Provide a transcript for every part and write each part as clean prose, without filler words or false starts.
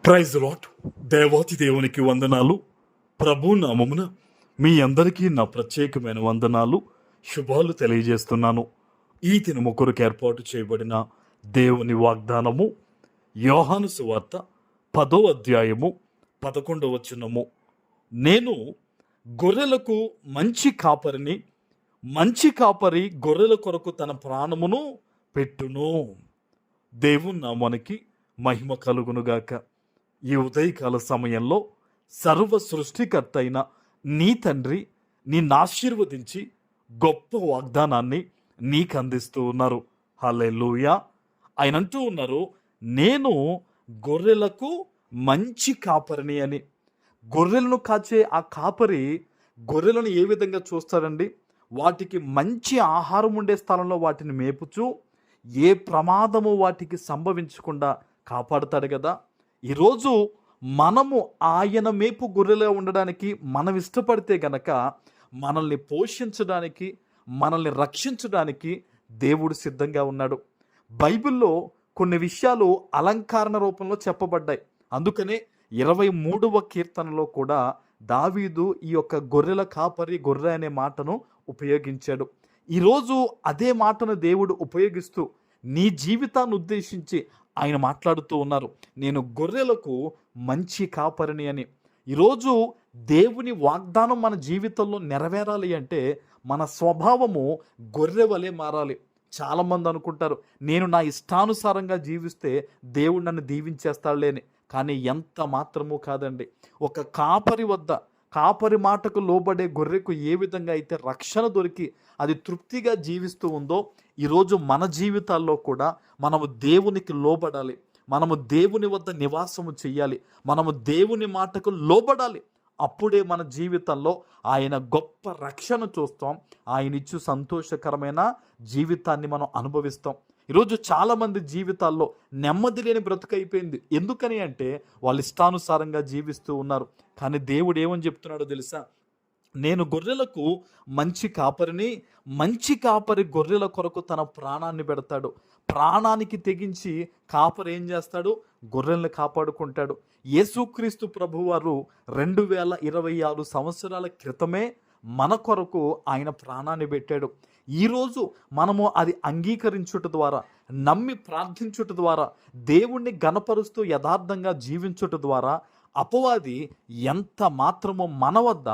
Praise lot. దేవాతి దేవునికి వందనాలు. ప్రభు నామమున మీ అందరికీ నా ప్రత్యేకమైన వందనాలు, శుభాలు తెలియజేస్తున్నాను. ఈ దినము కొరకు ఏర్పాటు చేయబడిన దేవుని వాగ్దానము యోహాను సువార్త 10వ అధ్యాయము 11వ వచనము. నేను గొర్రెలకు మంచి కాపరిని, మంచి కాపరి గొర్రెల కొరకు తన ప్రాణమును పెట్టును. దేవుని నామానికి మహిమ కలుగునుగాక. ఈ ఉదయకాల సమయంలో సర్వ సృష్టికర్త అయిన నీ తండ్రి నిన్ను ఆశీర్వదించి గొప్ప వాగ్దానాన్ని నీకు అందిస్తూ ఉన్నారు. హల్లెలూయా. ఆయన అంటూ ఉన్నారు, నేను గొర్రెలకు మంచి కాపరిని అని. గొర్రెలను కాచే ఆ కాపరి గొర్రెలను ఏ విధంగా చూస్తాడండి? వాటికి మంచి ఆహారం ఉండే స్థలంలో వాటిని మేపుచూ ఏ ప్రమాదము వాటికి సంభవించకుండా కాపాడుతాడు కదా. ఈరోజు మనము ఆయన మేపు గొర్రెలో ఉండడానికి మనం ఇష్టపడితే గనక మనల్ని పోషించడానికి, మనల్ని రక్షించడానికి దేవుడు సిద్ధంగా ఉన్నాడు. బైబిల్లో కొన్ని విషయాలు అలంకరణ రూపంలో చెప్పబడ్డాయి. అందుకనే 23వ కీర్తనలో కూడా దావీదు ఈ యొక్క గొర్రెల కాపరి, గొర్రె అనే మాటను ఉపయోగించాడు. ఈరోజు అదే మాటను దేవుడు ఉపయోగిస్తూ నీ జీవితాన్ని ఉద్దేశించి ఆయన మాట్లాడుతూ ఉన్నారు, నేను గొర్రెలకు మంచి కాపరిని అని. ఈరోజు దేవుని వాగ్దానం మన జీవితంలో నెరవేరాలి అంటే మన స్వభావము గొర్రె వలె మారాలి. చాలామంది అనుకుంటారు, నేను నా ఇష్టానుసారంగా జీవిస్తే దేవుడు నన్ను దీవించేస్తాడులేని. కానీ ఎంత మాత్రము కాదండి. ఒక కాపరి వద్ద, కాపరి మాటకు లోబడే గొర్రెకు ఏ విధంగా అయితే రక్షణ దొరికి అది తృప్తిగా జీవిస్తూ ఉందో, ఈరోజు మన జీవితాల్లో కూడా మనము దేవునికి లోబడాలి. మనము దేవుని వద్ద నివాసము చెయ్యాలి. మనము దేవుని మాటకు లోబడాలి. అప్పుడే మన జీవితంలో ఆయన గొప్ప రక్షణ చూస్తాం. ఆయన ఇచ్చు సంతోషకరమైన జీవితాన్ని మనం అనుభవిస్తాం. ఈరోజు చాలామంది జీవితాల్లో నెమ్మది లేని బ్రతుకైపోయింది. ఎందుకని అంటే వాళ్ళు ఇష్టానుసారంగా జీవిస్తూ ఉన్నారు. కానీ దేవుడు ఏమని చెప్తున్నాడో తెలుసా? నేను గొర్రెలకు మంచి కాపరిని, మంచి కాపరి గొర్రెల కొరకు తన ప్రాణాన్ని పెడతాడు. ప్రాణానికి తెగించి కాపరి ఏం చేస్తాడు? గొర్రెల్ని కాపాడుకుంటాడు. యేసుక్రీస్తు ప్రభువారు 2026 సంవత్సరాల క్రితమే మన కొరకు ఆయన ప్రాణాన్ని పెట్టాడు. ఈరోజు మనము అది అంగీకరించుట ద్వారా, నమ్మి ప్రార్థించుట ద్వారా, దేవుణ్ణి గణపరుస్తూ యథార్థంగా జీవించుట ద్వారా అపవాది ఎంత మాత్రమో మన వద్ద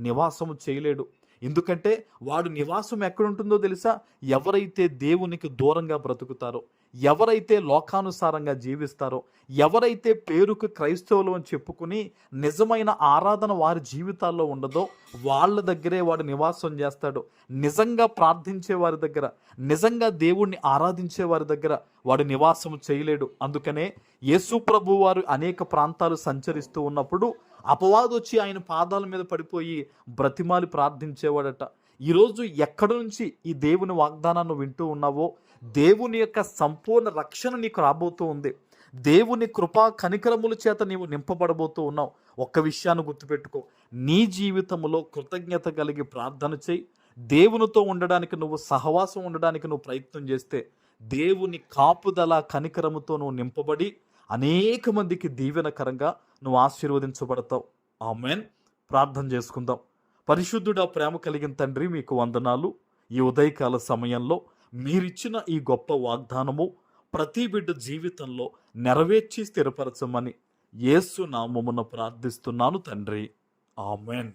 నివాసము చేయలేడు. ఎందుకంటే వాడు నివాసం ఎక్కడుంటుందో తెలుసా? ఎవరైతే దేవునికి దూరంగా బ్రతుకుతారో, ఎవరైతే లోకానుసారంగా జీవిస్తారో, ఎవరైతే పేరుకు క్రైస్తవులు అని చెప్పుకుని నిజమైన ఆరాధన వారి జీవితాల్లో ఉండదో వాళ్ళ దగ్గరే వాడు నివాసం చేస్తాడు. నిజంగా ప్రార్థించే వారి దగ్గర, నిజంగా దేవుణ్ణి ఆరాధించే వారి దగ్గర వాడు నివాసం చేయలేడు. అందుకనే యేసు ప్రభు వారు అనేక ప్రాంతాలు సంచరిస్తూ ఉన్నప్పుడు అపవాది వచ్చి ఆయన పాదాల మీద పడిపోయి బ్రతిమాలి ప్రార్థించేవాడట. ఈరోజు ఎక్కడి నుంచి ఈ దేవుని వాగ్దానాన్ని వింటూ ఉన్నావో, దేవుని యొక్క సంపూర్ణ రక్షణ నీకు రాబోతూ ఉంది. దేవుని కృపా కనికరముల చేత నీవు నింపబడబోతూ ఉన్నావు. ఒక్క విషయాన్ని గుర్తుపెట్టుకో, నీ జీవితంలో కృతజ్ఞత కలిగి ప్రార్థన చేయి. దేవునితో ఉండడానికి, నువ్వు సహవాసం ఉండడానికి నువ్వు ప్రయత్నం చేస్తే దేవుని కాపుదల కనికరముతో నువ్వు నింపబడి అనేక మందికి దీవెనకరంగా నువ్వు ఆశీర్వదించబడతావు. ఆమేన్. ప్రార్థన చేసుకుందాం. పరిశుద్ధుడా, ప్రేమ కలిగిన తండ్రి, మీకు వందనాలు. ఈ ఉదయకాల సమయంలో మీరిచ్చిన ఈ గొప్ప వాగ్దానము ప్రతి బిడ్డ జీవితంలో నెరవేర్చి స్థిరపరచమని యేసు నామమున ప్రార్థిస్తున్నాను తండ్రి. ఆమేన్.